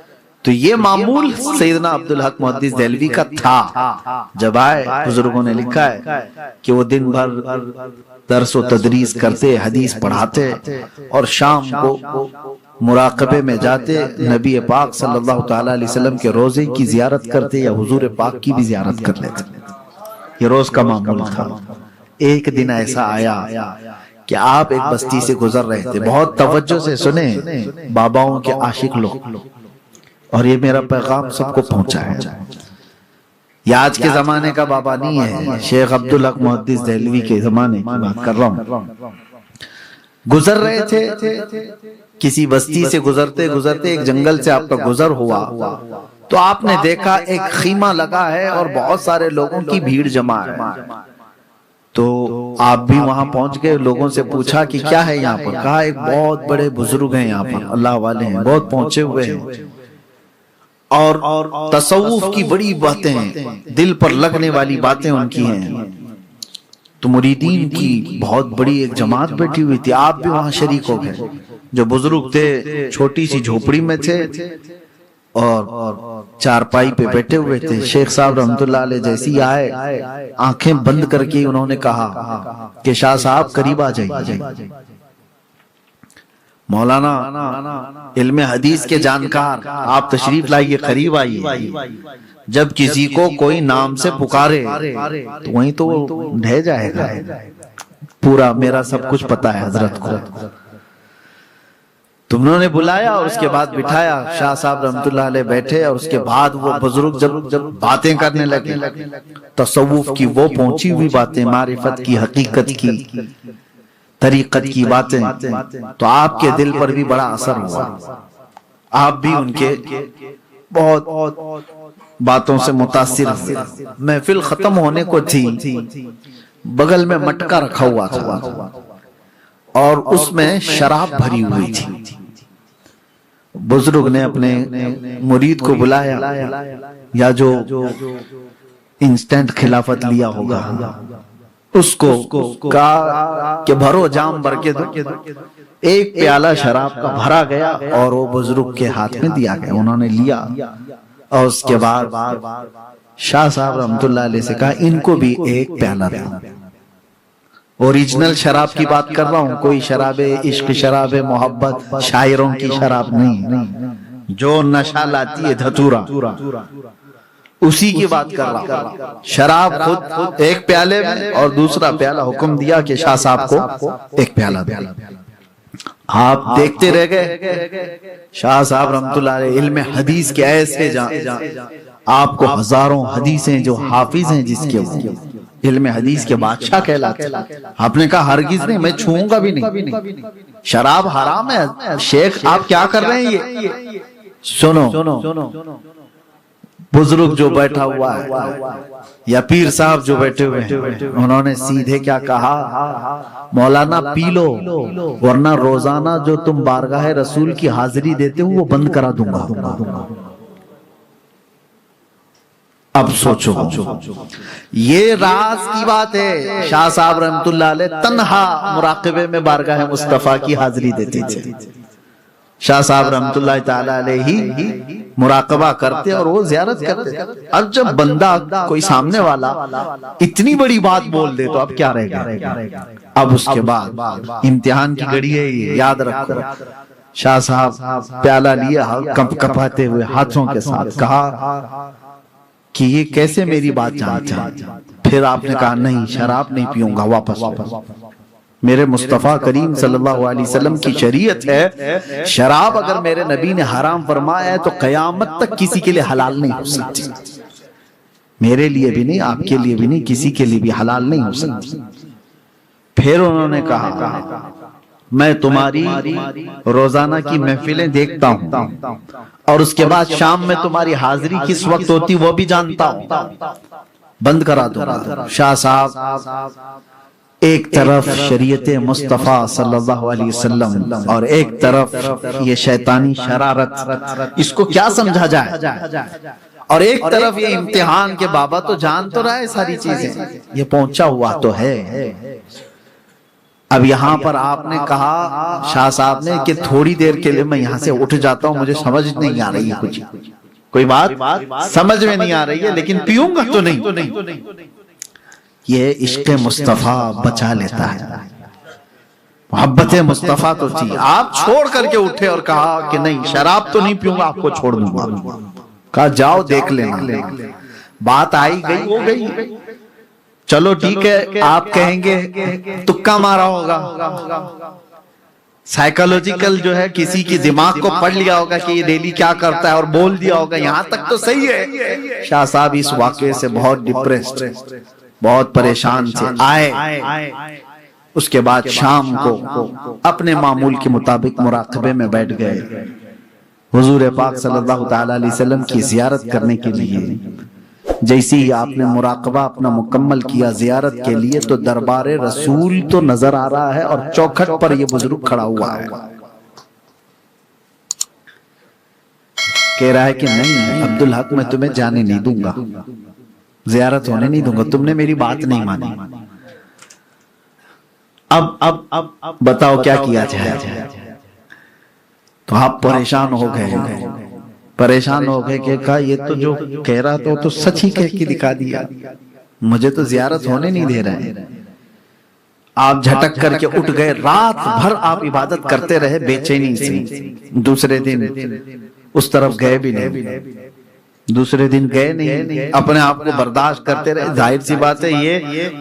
تو یہ معمول سیدنا عبدالحق محدث دہلوی کا تھا۔ جب آئے بزرگوں نے لکھا ہے کہ وہ دن بھر درس و تدریس کرتے، حدیث پڑھاتے اور شام کو مراقبے میں جاتے، نبی پاک صلی اللہ تعالی علیہ وسلم کے روزے کی زیارت کرتے یا حضور پاک کی بھی زیارت کر لیتے۔ یہ روز کا معمول تھا۔ ایک دن ایسا آیا کہ آپ ایک بستی سے گزر رہے تھے، بہت توجہ سے سنیں باباؤں کے عاشق لوگ، اور یہ میرا پیغام سب کو پہنچا ہے۔ یہ آج کے زمانے کا بابا نہیں ہے، شیخ عبدالحق محدث دہلوی کے زمانے کی بات کر رہا ہوں۔ گزر رہے تھے، کسی بستی سے گزرتے گزرتے ایک جنگل سے آپ کا گزر ہوا تو آپ نے دیکھا ایک خیمہ لگا ہے اور بہت سارے لوگوں کی بھیڑ جمع ہے۔ تو آپ بھی وہاں پہنچ گئے، لوگوں سے پوچھا کہ کیا ہے یہاں پر؟ کہا ایک بہت بڑے بزرگ ہیں یہاں پر، اللہ والے ہیں، بہت پہنچے ہوئے ہیں اور تصوف کی بڑی باتیں ہیں، دل پر لگنے والی باتیں ان کی ہیں۔ تو مریدین کی بہت بڑی ایک جماعت بیٹھی ہوئی تھی، آپ بھی وہاں شریک ہو گئے۔ جو بزرگ تھے چھوٹی سی جھوپڑی میں تھے اور چارپائی پہ بیٹھے ہوئے تھے۔ شیخ صاحب رحمت اللہ علیہ جیسی آئے، آنکھیں بند کر کے انہوں نے کہا کہ شاہ صاحب قریب آ جائیے۔ مولانا علم حدیث کے جانکار، آپ تشریف لائیے، قریب آئیے۔ جب کسی کو کوئی نام سے پکارے تو وہیں تو ڈھہ جائے گا، پورا میرا سب کچھ پتا ہے حضرت کو۔ تم نے نے بلایا اور اس کے بعد بٹھایا، شاہ صاحب رحمت اللہ علیہ بیٹھے، اور اس کے بعد وہ بزرگ جب باتیں کرنے لگے، تصوف کی وہ پہنچی ہوئی باتیں، معرفت کی، حقیقت کی، طریقت کی باتیں، تو آپ کے دل پر بھی بڑا اثر ہوا۔ آپ بھی ان کے بہت باتوں سے متاثر ہوئے۔ محفل ختم ہونے کو تھی، بغل میں مٹکا رکھا ہوا تھا اور اس میں شراب بھری ہوئی تھی۔ بزرگ نے اپنے مرید کو بلایا، یا جو انسٹنٹ خلافت لیا ہوگا اس کو کہا کہ بھرو جام بھر کے دو۔ ایک پیالہ شراب کا بھرا گیا اور وہ بزرگ کے ہاتھ میں دیا گیا، انہوں نے لیا، اور اس کے بعد شاہ صاحب رحمت اللہ علیہ سے کہا ان کو بھی ایک پیالہ دو۔ اوریجنل شراب کی بات کر رہا ہوں، کوئی شراب عشق، شراب محبت، شاعروں کی شراب نہیں، جو نشہ لاتی ہے دھتورا، اسی کی بات کر رہا ہوں۔ شراب خود ایک پیالے میں اور دوسرا پیالہ حکم دیا کہ شاہ صاحب کو ایک پیالہ دے۔ آپ دیکھتے رہ گئے، شاہ صاحب رحمت اللہ علیہ علم حدیث کے ایسے آپ کو ہزاروں حدیثیں جو حافظ ہیں، جس کے وہ علم حدیث کے بادشاہ کہلاتے، آپ نے کہا ہرگز نہیں، میں چھوؤں گا بھی نہیں، شراب حرام ہے۔ شیخ آپ کیا کر رہے ہیں؟ یہ سنو، بزرگ جو بیٹھا ہوا ہے یا پیر صاحب جو بیٹھے ہوئے ہیں، انہوں نے سیدھے کیا کہا، مولانا پی لو ورنہ روزانہ جو تم بارگاہ رسول کی حاضری دیتے ہو وہ بند کرا دوں گا۔ اب سوچو، یہ راز کی بات ہے۔ شاہ صاحب رحمت اللہ علیہ تنہا مراقبے میں بارگاہ مصطفیٰ کی حاضری دیتے تھے۔ شاہ صاحب رحمت اللہ تعالی علیہ ہی مراقبہ کرتے اور وہ زیارت کرتے۔ اب جب بندہ کوئی سامنے والا اتنی بڑی بات بول دے تو اب کیا رہ گیا؟ اب اس کے بعد امتحان کی گھڑی ہے، یہ یاد رکھو۔ شاہ صاحب پیالہ لیا، کپ کپاتے ہوئے ہاتھوں کے ساتھ کہا کہ یہ کیسے میری بات جانتے ہیں؟ پھر آپ نے کہا نہیں، شراب نہیں پیوں گا، واپس میرے مصطفیٰ کریم صلی اللہ علیہ وسلم کی شریعت ہے، شراب اگر میرے نبی نے حرام فرمایا ہے تو قیامت تک کسی کے لیے حلال نہیں ہو سکتی، میرے لیے بھی نہیں، آپ کے لیے بھی نہیں، کسی کے لیے بھی حلال نہیں ہو سکتی۔ پھر انہوں نے کہا میں تمہاری روزانہ کی محفلیں دیکھتا ہوں اور اس کے بعد شام میں تمہاری حاضری کس وقت ہوتی وہ بھی جانتا ہوں، بند کرا دوں گا۔ شاہ صاحب ایک طرف شریعت مصطفیٰ صلی اللہ علیہ وسلم اور ایک طرف یہ شیطانی شرارت، اس کو کیا سمجھا جائے، اور ایک طرف یہ امتحان کے بابا تو جان تو رہا ہے ساری چیزیں، یہ پہنچا ہوا تو ہے۔ اب یہاں پر آپ نے کہا شاہ صاحب نے کہ تھوڑی دیر کے لیے میں یہاں سے اٹھ جاتا ہوں، مجھے سمجھ نہیں آ رہی ہے، کچھ کوئی بات سمجھ میں نہیں آ رہی ہے، لیکن پیوں گا تو نہیں۔ یہ عشق مصطفیٰ بچا لیتا ہے، محبت مصطفیٰ تو تھی، آپ چھوڑ کر کے اٹھے اور کہا کہ نہیں شراب تو نہیں پیوں گا، آپ کو چھوڑ دوں گا۔ کہا جاؤ دیکھ لینا، بات آئی گئی ہو گئی، چلو ٹھیک ہے، آپ کہیں گے تکا مارا ہوگا، سائیکالوجیکل جو ہے کسی کی دماغ کو پڑھ لیا ہوگا کہ یہ ڈیلی کیا کرتا ہے اور بول دیا ہوگا، یہاں تک تو صحیح ہے۔ شاہ صاحب اس واقعے سے بہت ڈپریسڈ، بہت پریشان تھے، آئے، اس کے بعد شام کو اپنے معمول کے مطابق مراقبے میں بیٹھ گئے، حضور پاک صلی اللہ تعالی علیہ وسلم کی زیارت کرنے کے لیے۔ جیسی ہی آپ نے مراقبہ اپنا مکمل کیا زیارت کے لیے تو دربار رسول تو نظر آ رہا ہے اور چوکھٹ پر یہ بزرگ کھڑا ہوا ہے، کہہ رہا ہے کہ نہیں عبدالحق میں تمہیں جانے نہیں دوں گا، زیارت ہونے نہیں دوں گا، تم نے میری بات نہیں مانی۔ اب بتاؤ کیا کیا جائے؟ تو آپ پریشان ہو گئے کہ کہا یہ تو جو کہہ رہا تھا تو سچ ہی کہہ کے دکھا دیا، مجھے تو زیارت ہونے نہیں دے رہے ہیں۔ آپ جھٹک کر کے اٹھ گئے، رات بھر آپ عبادت کرتے رہے بے چینی سے۔ دوسرے دن اس طرف گئے بھی نہیں، دوسرے دن گئے نہیں، اپنے آپ کو برداشت کرتے رہے۔ ظاہر سی بات ہے یہ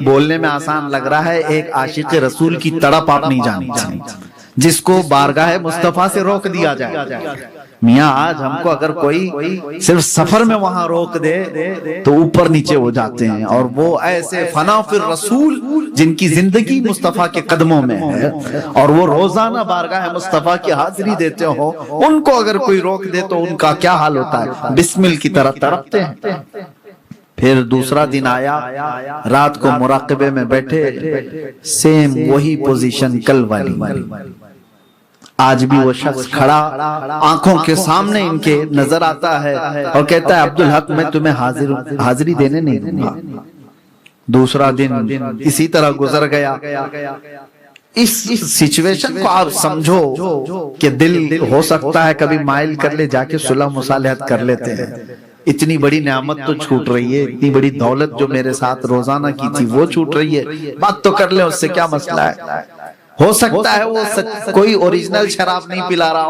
بولنے میں آسان لگ رہا ہے، ایک عاشق رسول کی تڑپ آپ نہیں جانتے جس کو بارگاہ مصطفیٰ سے روک دیا جائے۔ میاں آج ہم کو اگر کوئی صرف سفر میں وہاں روک دے تو اوپر نیچے ہو جاتے ہیں، اور وہ ایسے فنا فی الرسول جن کی زندگی مصطفیٰ کے قدموں میں ہے اور وہ روزانہ بارگاہ مصطفیٰ کی حاضری دیتے ہو، ان کو اگر کوئی روک دے تو ان کا کیا حال ہوتا ہے؟ بسمل کی طرح تڑپتے ہیں۔ پھر دوسرا دن آیا، رات کو مراقبے میں بیٹھے، سیم وہی پوزیشن کل والی۔ آج بھی وہ شخص کھڑا آنکھوں کے سامنے ان کے نظر آتا ہے اور کہتا ہے عبدالحق میں تمہیں حاضری دینے نہیں دوں گا۔ دوسرا دن اسی طرح گزر گیا۔ اس سچویشن کو آپ سمجھو کہ دل ہو سکتا ہے کبھی مائل کر لے، جا کے صلح مصالحت کر لیتے ہیں۔ اتنی بڑی نعمت تو چھوٹ رہی ہے، اتنی بڑی دولت جو میرے ساتھ روزانہ کی تھی وہ چھوٹ رہی ہے، بات تو کر لیں، اس سے کیا مسئلہ ہے؟ ہو سکتا ہے وہ کوئی اوریجنل شراب نہیں پلا رہا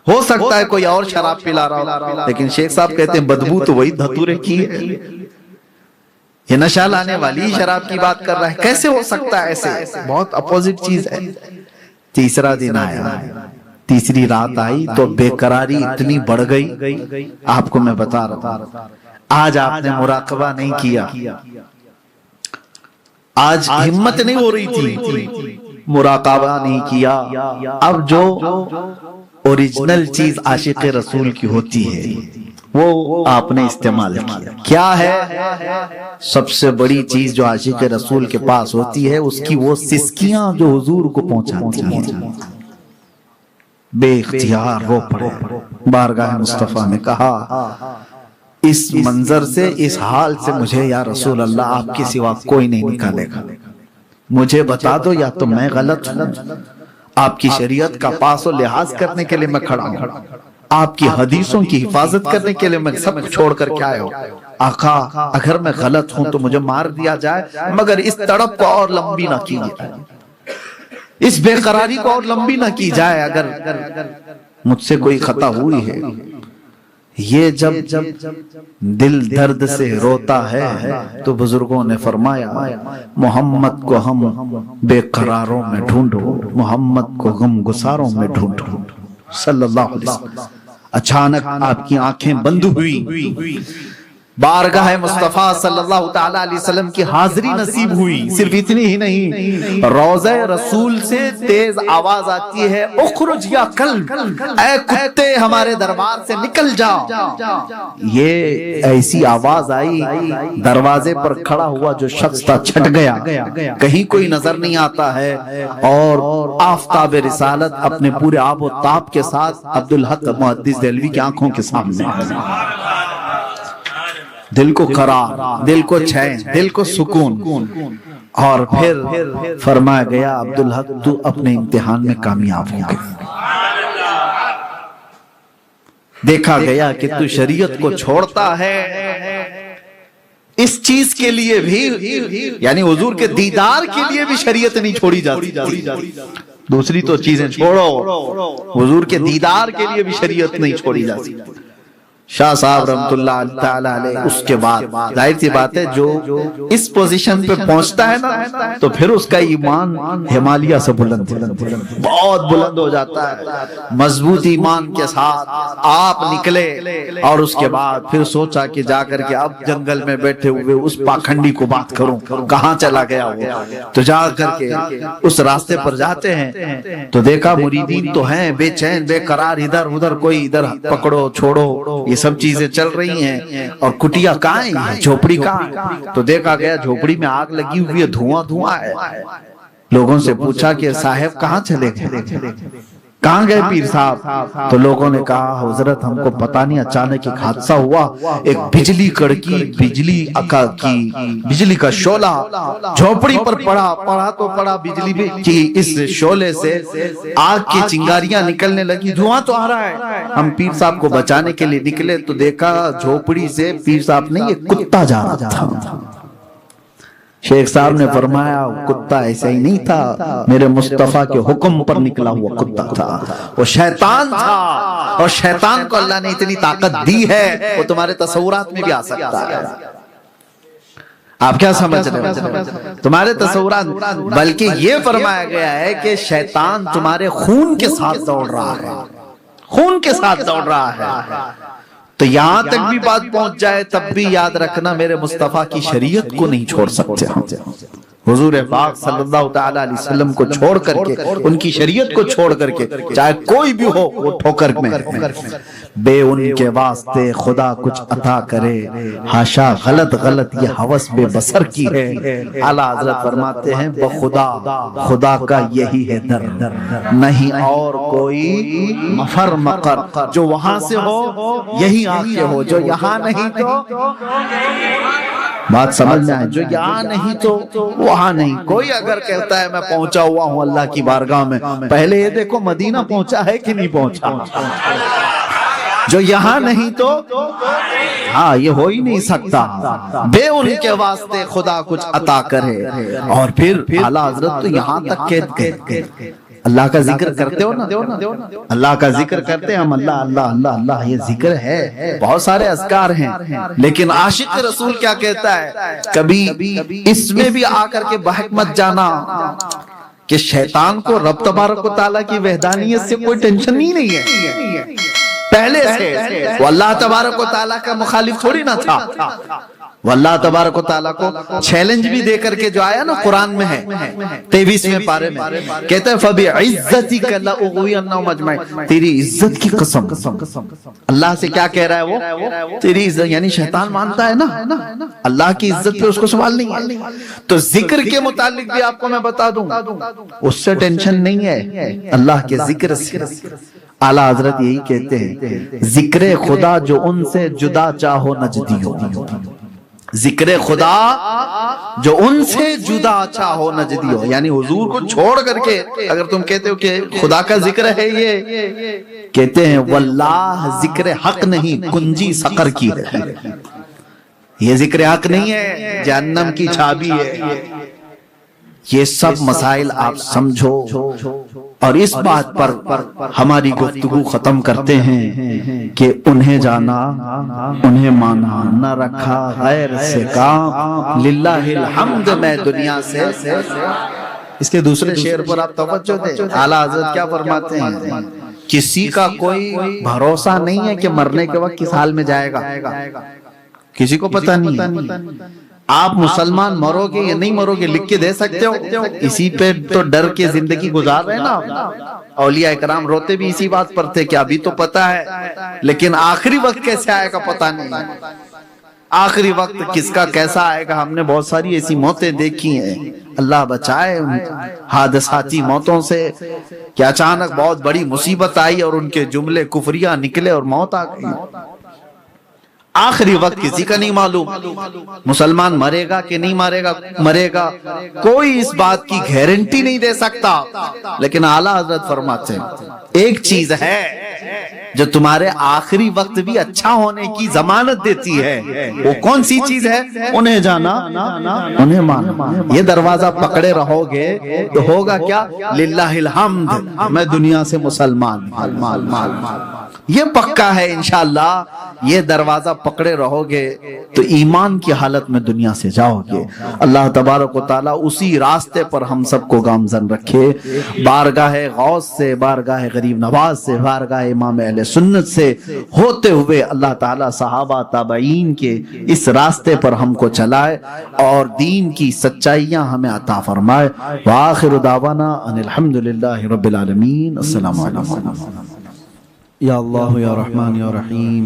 ہو سکتا ہے کوئی اور شراب پلا رہا ہو، لیکن شیخ صاحب کہتے ہیں بدبو تو وہی دھتورے کی ہے، یہ نشہ لانے والی شراب کی بات کر رہا ہے، کیسے ہو سکتا ہے ایسے؟ بہت اپوزٹ چیز ہے۔ تیسرا دن آیا، تیسری رات آئی تو بے قراری اتنی بڑھ گئی، آپ کو میں بتا رہا ہوں۔ آج آپ نے مراقبہ نہیں کیا، آج ہمت نہیں ہو رہی تھی، مراقبہ نہیں کیا، اب جو اوریجنل چیز عاشق رسول کی ہوتی ہے وہ آپ نے استعمال کیا۔ کیا ہے سب سے بڑی چیز جو عاشق رسول کے پاس ہوتی ہے؟ اس کی وہ سسکیاں جو حضور کو پہنچاتی ہیں۔ بے اختیار رو پڑے، بارگاہ مصطفیٰ نے کہا اس منظر سے، اس حال سے مجھے یا رسول اللہ آپ کے سوا کوئی نہیں نکالے گا، مجھے بتا دو یا تو میں غلط ہوں، آپ کی شریعت کا پاس و لحاظ کرنے کے لیے میں کھڑا ہوں، آپ کی حدیثوں کی حفاظت کرنے کے لیے میں سب چھوڑ کر کے آیا ہوں، آقا اگر میں غلط ہوں تو مجھے مار دیا جائے، مگر اس تڑپ کو اور لمبی نہ کیجیے، اس بے قراری کو اور لمبی نہ کی جائے، اگر مجھ سے کوئی خطا ہوئی ہے۔ یہ جب دل درد سے روتا ہے تو بزرگوں نے فرمایا محمد کو ہم بے قراروں میں ڈھونڈو، محمد کو غم گساروں میں ڈھونڈو صلی اللہ علیہ وسلم۔ اچانک آپ کی آنکھیں بند ہوئی، بارگاہ مصطفیٰ صلی اللہ تعالیٰ علیہ وسلم کی حاضری نصیب ہوئی۔ صرف اتنی ہی نہیں، روضہ رسول سے تیز آواز آتی ہے اخرج یا کلب، اے کتے ہمارے دربار سے نکل جاؤ۔ یہ ایسی آواز آئی، دروازے پر کھڑا ہوا جو شخص تھا چھٹ گیا، کہیں کوئی نظر نہیں آتا ہے، اور آفتاب رسالت اپنے پورے آب و تاب کے ساتھ عبدالحق محدث دہلوی کی آنکھوں کے سامنے، دل کو قرار، دل کو چین، دل کو سکون، اور پھر فرمایا گیا عبدالحق تو اپنے امتحان میں کامیاب ہو گیا۔ دیکھا گیا کہ تو شریعت کو چھوڑتا ہے اس چیز کے لیے بھی، یعنی حضور کے دیدار کے لیے بھی شریعت نہیں چھوڑی جاتی، دوسری تو چیزیں چھوڑو، حضور کے دیدار کے لیے بھی شریعت نہیں چھوڑی جاتی۔ شاہ صاحب رحمت اللہ تعالیٰ علیہ اس کے بعد ظاہر سی بات ہے جو اس پوزیشن پہ پہنچتا ہے نا تو پھر اس کا ایمان ہمالیہ سے بلند بہت بلند ہو جاتا ہے۔ مضبوط ایمان کے ساتھ آپ نکلے اور اس کے بعد پھر سوچا کہ جا کر کے اب جنگل میں بیٹھے ہوئے اس پاکھنڈی کو بات کروں، کہاں چلا گیا وہ؟ تو جا کر کے اس راستے پر جاتے ہیں تو دیکھا مریدین تو ہیں بے چین بے قرار، ادھر ادھر کوئی ادھر پکڑو چھوڑو، یہ سب چیزیں چل رہی ہیں، اور کٹیا کہاں ہے، جھوپڑی کہاں ہے؟ تو دیکھا گیا جھوپڑی میں آگ لگی ہوئی ہے، دھواں دھواں ہے۔ لوگوں سے پوچھا کہ صاحب کہاں چلے گئے؟ کہاں گئے پیر صاحب؟ تو لوگوں نے کہا حضرت ہم کو پتا نہیں، اچانک ایک حادثہ ہوا، ایک بجلی کڑکی، بجلی کا شعلہ جھوپڑی پر پڑا تو پڑا بجلی بھی کہ اس شعلے سے آگ کی چنگاریاں نکلنے لگی، دھواں تو آ رہا ہے۔ ہم پیر صاحب کو بچانے کے لیے نکلے تو دیکھا جھوپڑی سے پیر صاحب نے یہ کتا جا رہا تھا۔ شیخ صاحب نے فرمایا کتا ایسا ہی نہیں تھا، میرے مصطفیٰ کے حکم پر نکلا ہوا کتا تھا، وہ شیطان تھا، اور شیطان کو اللہ نے اتنی طاقت دی ہے وہ تمہارے تصورات میں بھی آ سکتا ہے۔ آپ کیا سمجھ رہے ہیں؟ تمہارے تصورات، بلکہ یہ فرمایا گیا ہے کہ شیطان تمہارے خون کے ساتھ دوڑ رہا ہے، خون کے ساتھ دوڑ رہا ہے۔ تو یہاں تک بھی بات پہنچ جائے تب بھی یاد رکھنا میرے مصطفیٰ کی شریعت کو نہیں چھوڑ سکتے ہم۔ حضور پاک صلی اللہ تعالیٰ علیہ وسلم کو چھوڑ کر کے، ان کی شریعت کو چھوڑ کر کے، چاہے کوئی بھی ہو وہ ٹھوکر میں بے ان کے واسطے خدا کچھ عطا کرے، ہاشا غلط یہ ہوس بے بسر کی ہے۔ اعلیٰ حضرت فرماتے ہیں بخدا خدا کا یہی ہے در، نہیں اور کوئی مفر مقر، جو وہاں سے ہو یہی آنکھیں ہو، جو یہاں نہیں تو بات سمجھ میں آئے، جو یہاں نہیں تو وہاں نہیں۔ کوئی اگر کہتا ہے میں پہنچا ہوا ہوں اللہ کی بارگاہ میں، پہلے یہ دیکھو مدینہ پہنچا ہے کہ نہیں پہنچا۔ جو یہاں نہیں تو ہاں یہ ہو ہی نہیں سکتا، بے ان کے واسطے خدا کچھ عطا کرے۔ اور پھر اعلیٰ حضرت تو یہاں تک کہتے اللہ کا ذکر کرتے ہو نا، اللہ کا ذکر کرتے ہم، اللہ اللہ اللہ اللہ، یہ ذکر ہے، بہت سارے اذکار ہیں، لیکن عاشق رسول کیا کہتا ہے، کبھی اس میں بھی آ کر کے بہک مت جانا کہ شیطان کو رب تبارک و تعالیٰ کی وحدانیت سے کوئی ٹینشن ہی نہیں ہے، پہلے سے وہ اللہ تبارک و تعالیٰ کا مخالف تھوڑی نہ تھا۔ وہ اللہ تبارک و تعالیٰ کو چیلنج بھی دے کر کے جو آیا نا قرآن میں ہے 23ویں پارے میں، کہتا ہے فَبِعِزَّتِكَ لَأُغْوِيَنَّهُمْ أَجْمَعِينَ، تیری عزت کی قسم۔ اللہ سے کیا کہہ رہا ہے وہ؟ تیری عزت، یعنی شیطان مانتا ہے نا اللہ کی عزت پہ اس کو سوال نہیں ہے۔ تو ذکر کے متعلق بھی آپ کو میں بتا دوں، اس سے ٹینشن نہیں ہے، اللہ کے ذکر سے۔ اعلیٰ حضرت یہی کہتے ہیں ذکر خدا جو ان سے جدا چاہو نجدی ہو، ذکر خدا جو ان سے جدا چاہو نجدی ہو، یعنی حضور کو چھوڑ کر کے اگر تم کہتے ہو کہ خدا کا ذکر ہے، یہ کہتے ہیں واللہ ذکر حق نہیں کنجی سقر کی ہے، یہ ذکر حق نہیں ہے، جہنم کی چابی ہے۔ یہ سب مسائل آپ سمجھو اور اس بات پر ہماری گفتگو ختم کرتے ہیں کہ انہیں جانا انہیں مانا، نہ رکھا غیر سے کام، للہ الحمد میں دنیا سے۔ اس کے دوسرے شعر پر آپ توجہ دیں، اعلیٰ حضرت کیا فرماتے ہیں، کسی کا کوئی بھروسہ نہیں ہے کہ مرنے کے وقت کس حال میں جائے گا، کسی کو پتہ نہیں ہے۔ آپ مسلمان مرو گے یا نہیں مرو گے لکھ کے دے سکتے ہو، اسی پہ تو ڈر کے زندگی گزار رہے نا۔ اولیاء کرام روتے بھی اسی بات پر تھے کہ ابھی تو پتہ ہے لیکن آخری وقت کیسے آئے گا پتہ نہیں، آخری وقت کس کا کیسا آئے گا۔ ہم نے بہت ساری ایسی موتیں دیکھی ہیں، اللہ بچائے حادثاتی موتوں سے، کہ اچانک بہت بڑی مصیبت آئی اور ان کے جملے کفریہ نکلے اور موت آ گئی۔ آخری وقت کسی کا نہیں معلوم، مسلمان مرے گا کہ نہیں مرے گا کوئی اس بات کی گارنٹی نہیں دے سکتا، لیکن اعلیٰ حضرت فرماتے ہیں ایک چیز ہے جو تمہارے آخری وقت بھی اچھا ہونے کی ضمانت دیتی ہے، وہ کون سی چیز ہے؟ انہیں جانا انہیں مانا۔ یہ دروازہ پکڑے رہو گے تو ہوگا کیا؟ للہ الحمد میں دنیا سے مسلمان، یہ پکا ہے انشاءاللہ۔ یہ دروازہ پکڑے رہو گے تو ایمان کی حالت میں دنیا سے جاؤ گے۔ اللہ تبارک و تعالیٰ اسی راستے پر ہم سب کو گامزن رکھے، بارگاہ غوث سے، بارگاہ غریب نواز سے، بارگاہ امام اہل سنت سے ہوتے ہوئے اللہ تعالیٰ صحابہ تابعین کے اس راستے پر ہم کو چلائے اور دین کی سچائیاں ہمیں عطا فرمائے۔ وآخر دعوانا ان الحمدللہ رب العالمین۔ السلام علیکم۔ یا اللہ یا رحمان یا رحیم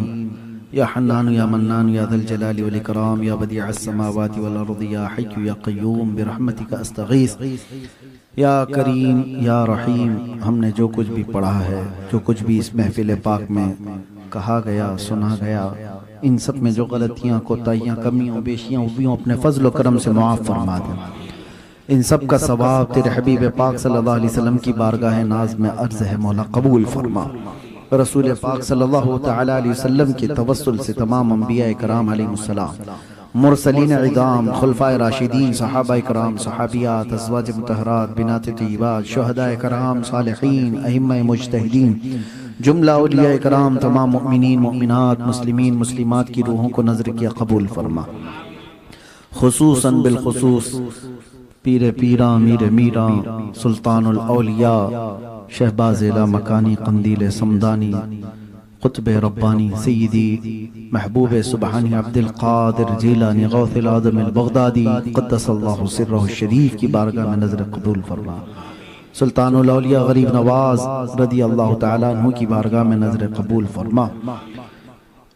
یا حنان یا منان یا ذا الجلال والاکرام یا بدیع السماوات والارض یا حی یا قیوم برحمتک استغیث یا کریم یا رحیم، ہم نے جو کچھ بھی پڑھا ہے، جو کچھ بھی اس محفل پاک میں کہا گیا، سنا گیا، ان سب میں جو غلطیاں، کوتاہیاں، کمیاں، بیشیاں ہوئی ہوں، اپنے فضل و کرم سے معاف فرما دے۔ ان سب کا ثواب تیرے حبیب پاک صلی اللہ علیہ وسلم کی بارگاہ ناز میں عرض ہے، مولا قبول فرما۔ رسول پاک صلی اللہ تعالی علیہ وسلم کے توسل سے تمام انبیاء کرام علیہ السلام، مرسلین عظام، خلفائے راشدین، صحابہ کرام، صحابیات، ازواج مطہرات، بنات طیبات، شہداء کرام، صالحین، ائمہ مجتہدین، جملہ اولیاء کرام، تمام مؤمنین، مؤمنات، مسلمین، مسلمات کی روحوں کو نظر کیا قبول فرما۔ خصوصاً بالخصوص پیر پیراں، میر میراں، سلطان الاولیاء، شہباز لامکانی، قندیل سمدانی، قطب ربانی، سیدی محبوب سبحانی عبد القادر جیلانی غوث العظم البغدادی قدس اللہ سرہ الشریف کی بارگاہ میں نظر قبول فرما۔ سلطان الاولیاء غریب نواز رضی اللہ تعالیٰ عنہ کی بارگاہ میں نظر قبول فرما،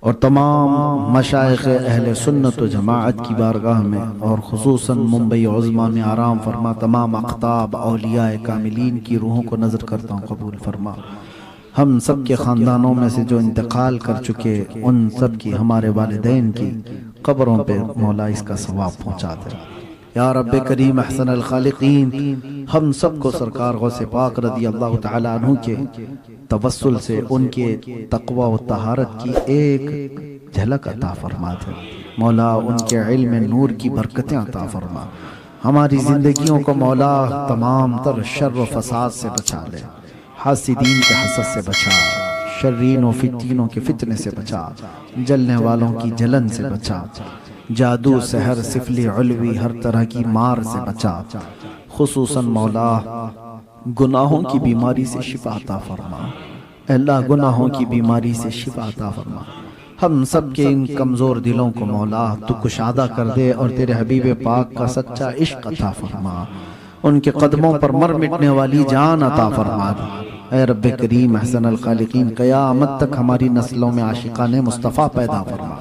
اور تمام مشائخ اہل سنت و جماعت کی بارگاہ میں، اور خصوصاً ممبئی عظمہ میں آرام فرما۔ تمام اقطاب اولیاء کاملین کی روحوں کو نظر کرتا ہوں قبول فرما۔ ہم سب کے خاندانوں میں سے جو انتقال کر چکے، ان سب کی، ہمارے والدین کی قبروں پہ مولا اس کا ثواب پہنچا دے۔ یا رب کریم احسن الخالقین، ہم سب کو سرکار غوث پاک رضی اللہ تعالیٰ عنہ کے توسل سے ان کے تقوی و طہارت کی ایک جھلک عطا فرما دے مولا۔ ان کے علم نور کی برکتیں عطا فرما۔ ہماری زندگیوں کو مولا تمام تر شر و فساد سے بچا لے، حاسدین کے حسد سے بچا، شرین و فتینوں کے فتنے سے بچا، جلنے والوں کی جلن سے بچا، جادو، سحر، سفلی، علوی، ہر طرح کی مار سے بچا۔ خصوصاً مولا گناہوں کی بیماری سے شفا عطا فرما۔ اے اللہ گناہوں کی بیماری سے شفا عطا فرما۔ ہم سب کے ان کمزور دلوں کو مولا تو کشادہ کر دے، اور تیرے حبیب پاک کا سچا عشق عطا فرما۔ ان کے قدموں پر مر مٹنے والی جان عطا فرما دے۔ اے رب کریم احسن الخالقین، قیامت تک ہماری نسلوں میں عاشقان مصطفیٰ پیدا فرما۔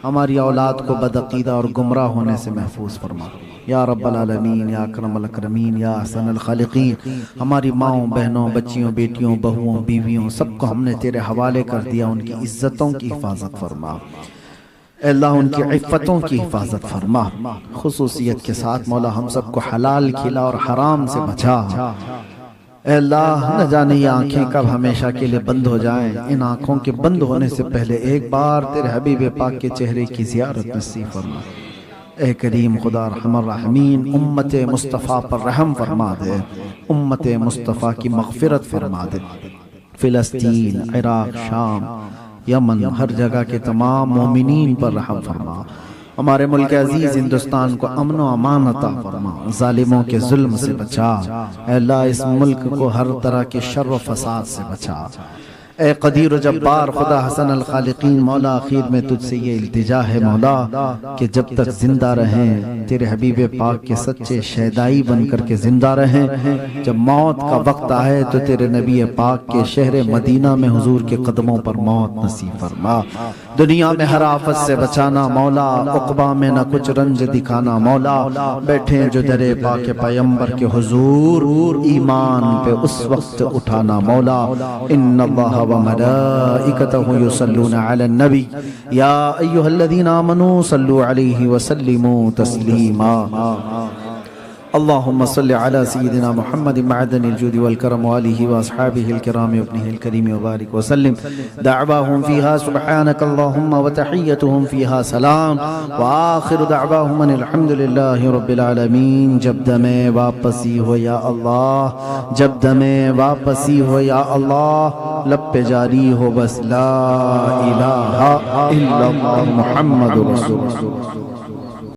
ہماری اولاد کو بدعقیدہ اور گمراہ ہونے سے محفوظ فرما۔ یا رب العالمین، یا اکرم الاکرمین، یا احسن الخالقین، ہماری ماؤں، بہنوں، بچیوں، بیٹیوں، بہوؤں، بیویوں، سب کو ہم نے تیرے حوالے کر دیا۔ ان کی عزتوں کی حفاظت فرما۔ اے اللہ ان کی عفتوں کی حفاظت فرما۔ خصوصیت کے ساتھ مولا ہم سب کو حلال کھلا اور حرام سے بچا۔ اے اللہ نہ جانے یہ آنکھیں کب ہمیشہ کے لیے بند ہو جائیں، ان آنکھوں کے بند ہونے سے پہلے ایک بار تیرے حبیب پاک کے چہرے کی زیارت نصیب فرما۔ اے کریم خدا ارحم الراحمین، امت مصطفیٰ پر رحم فرما دے، امت مصطفیٰ کی مغفرت فرما دے۔ فلسطین، عراق، شام، یمن، ہر جگہ کے تمام مومنین پر رحم فرما۔ ہمارے ملک عزیز ہندوستان کو امن و امان عطا فرما، ظالموں کے ظلم سے بچا۔ اے اللہ اس ملک کو ہر طرح کے شر و فساد سے بچا۔ اے قدیر و جبار خدا حسن الخالقین، مولا آخر میں تجھ سے یہ التجا ہے مولا کہ جب تک زندہ رہیں تیرے حبیب پاک کے سچے شہدائی بن کر کے زندہ رہیں، جب موت کا وقت آئے تو تیرے نبی پاک کے شہر مدینہ میں حضور کے قدموں پر موت نصیب فرما۔ دنیا میں ہر آفت سے بچانا مولا، عقبہ میں نہ کچھ رنج دکھانا مولا۔ بیٹھیں جو درے پاک پیمبر کے حضور، ایمان پہ اس وقت اٹھانا مولا۔ ان اللہ وملائکتہ یصلون علی النبی یا ایھا الذین آمنوا صلوا علیہ وسلموا تسلیما۔ اللهم صل على سيدنا محمد معدن الجود والكرم وآله وأصحابه الكرام وابنه الكريم وبارك وسلم. دعواهم فيها سبحانك اللهم وتحيتهم فيها سلام وآخر دعواهم ان الحمد لله رب العالمين. جب دمیں واپسی ہو یا اللہ، جب دمیں واپسی ہو یا اللہ، لب پہ جاری ہو بس لا الہ الا اللہ محمد رسول اللہ۔